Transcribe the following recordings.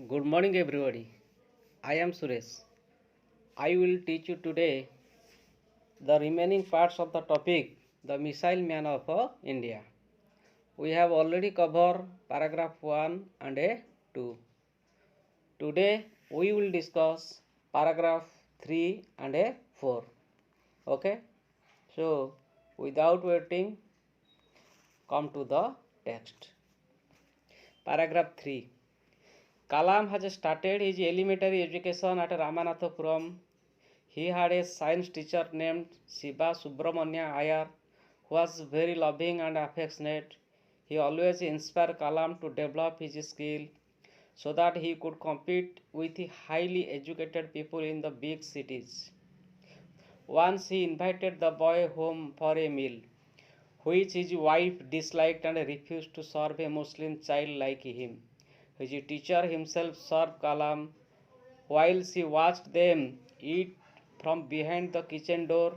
Good morning, everybody. I am Suresh. I will teach you today the remaining parts of the topic, the Missile Man of India. We have already covered paragraph 1 and 2. Today we will discuss paragraph 3 and 4. Okay? So, without waiting, come to the text. Paragraph 3. Kalam has started his elementary education at Ramanathapuram. He had a science teacher named Shiva Subramanya Iyer, who was very loving and affectionate. He always inspired Kalam to develop his skill so that he could compete with the highly educated people in the big cities. Once he invited the boy home for a meal, which his wife disliked and refused to serve a Muslim child like him. His teacher himself served Kalam while she watched them eat from behind the kitchen door,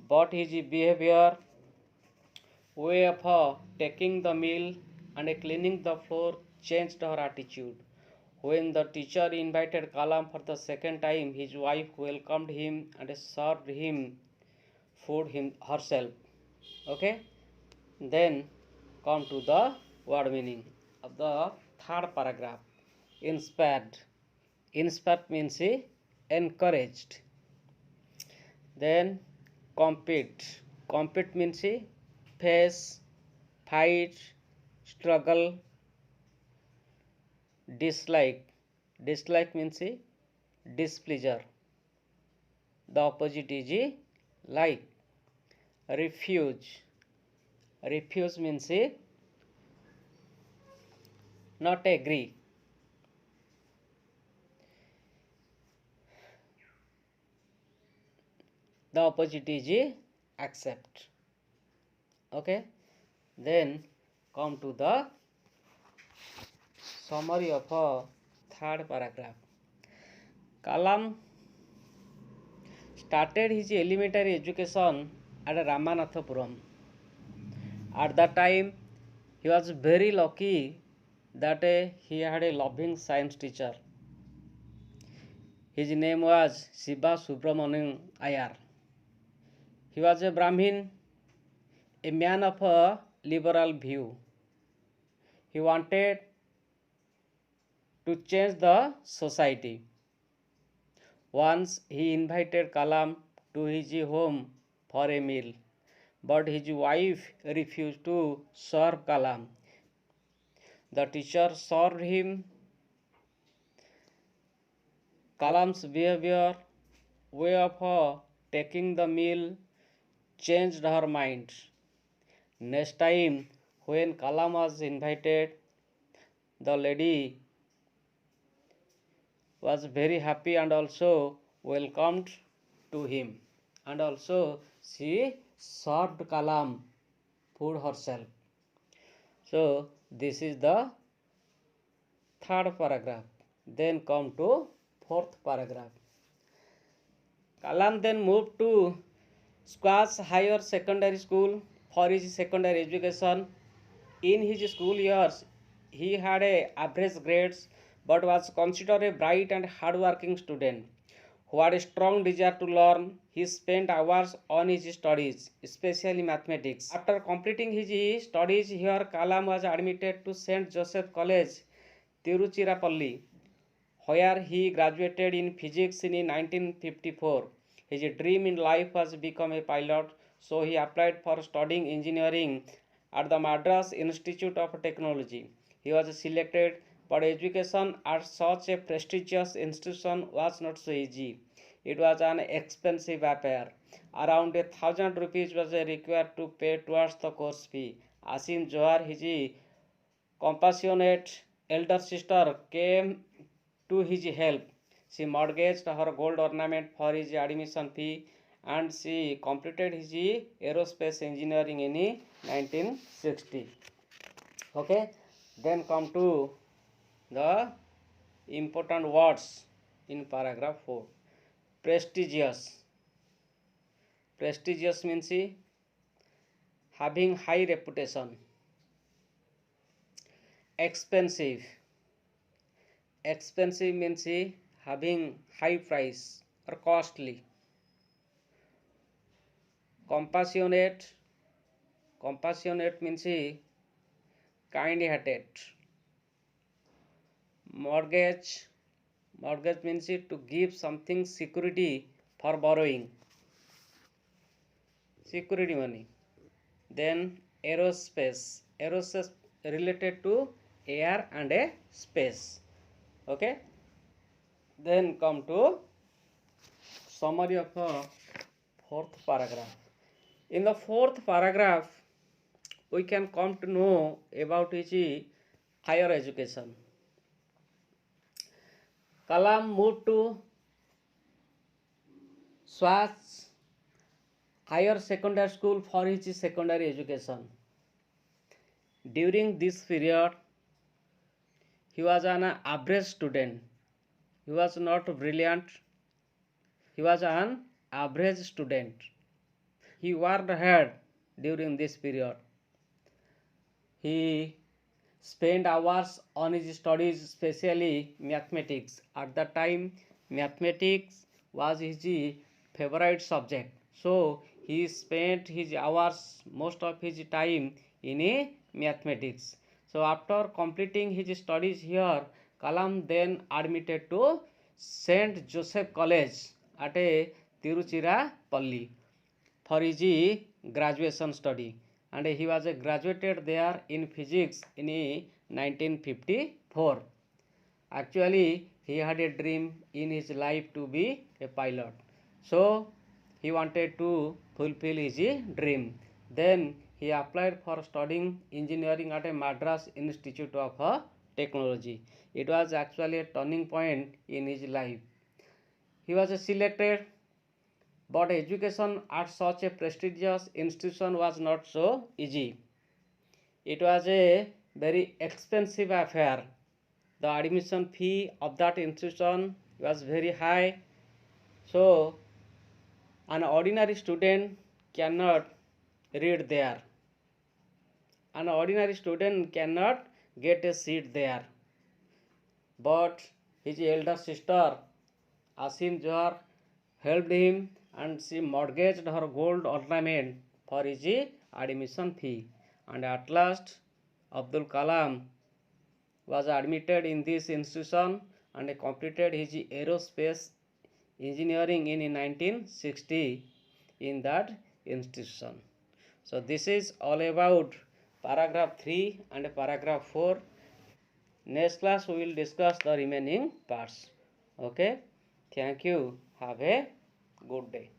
but his behavior, way of taking the meal and cleaning the floor changed her attitude. When the teacher invited Kalam for the second time, his wife welcomed him and served him food herself. Okay? Then come to the word meaning of the third paragraph. Inspired. Inspired means encouraged. Then compete. Compete means face, fight, struggle. Dislike. Dislike means displeasure. The opposite is like. Refuse. Refuse means not agree. The opposite is accept. Okay. Then come to the summary of a third paragraph. Kalam started his elementary education at Ramanathapuram. At that time, he was very lucky that he had a loving science teacher. His name was Shiva Subramanian Iyer. He was a Brahmin, a man of a liberal view. He wanted to change the society. Once he invited Kalam to his home for a meal, but his wife refused to serve Kalam. The teacher served him. Kalam's behavior, way of taking the meal, changed her mind. Next time, when Kalam was invited, the lady was very happy and also welcomed to him. And also she served Kalam food herself. So this is the third paragraph. Then come to fourth paragraph. Kalam then moved to Squash Higher Secondary School for his secondary education. In his school years, he had average grades but was considered a bright and hardworking student who had a strong desire to learn. He spent hours on his studies, especially mathematics. After completing his studies here, Kalam was admitted to St. Joseph College, Tiruchirappalli, where he graduated in physics in 1954. His dream in life was to become a pilot, so he applied for studying engineering at the Madras Institute of Technology. He was selected, but education at such a prestigious institution was not so easy. It was an expensive affair. Around 1,000 rupees was required to pay towards the course fee. Asim Johar, his compassionate elder sister, came to his help. She mortgaged her gold ornament for his admission fee and she completed his aerospace engineering in 1960. Okay, then come to the important words in paragraph 4. Prestigious. Prestigious means having high reputation. Expensive. Expensive means having high price or costly. Compassionate, compassionate means kind-hearted. Mortgage, mortgage means to give something security for borrowing, security money. Then aerospace, aerospace related to air and a space. Okay. Then come to summary of the fourth paragraph. In the fourth paragraph, we can come to know about his higher education. Kalam moved to Swats Higher Secondary School for his secondary education. During this period, he was an average student. He was not brilliant. He was an average student. He worked hard during this period. He spent hours on his studies, especially mathematics. At that time, mathematics was his favorite subject. So he spent his hours, most of his time in mathematics. So after completing his studies here, Kalam then admitted to Saint Joseph College at Tiruchirappalli for his graduation study, and he was graduated there in physics in 1954. Actually, he had a dream in his life to be a pilot, so he wanted to fulfill his dream. Then he applied for studying engineering at a Madras Institute of Technology. It was actually a turning point in his life. He was selected, but education at such a prestigious institution was not so easy. It was a very expensive affair. The admission fee of that institution was very high, so an ordinary student cannot read there. An ordinary student cannot get a seat there. But his elder sister, Asim Johar, helped him, and she mortgaged her gold ornament for his admission fee. And at last, Abdul Kalam was admitted in this institution and completed his aerospace engineering in 1960 in that institution. So this is all about paragraph 3 and paragraph 4. Next class we will discuss the remaining parts. Okay. Thank you. Have a good day.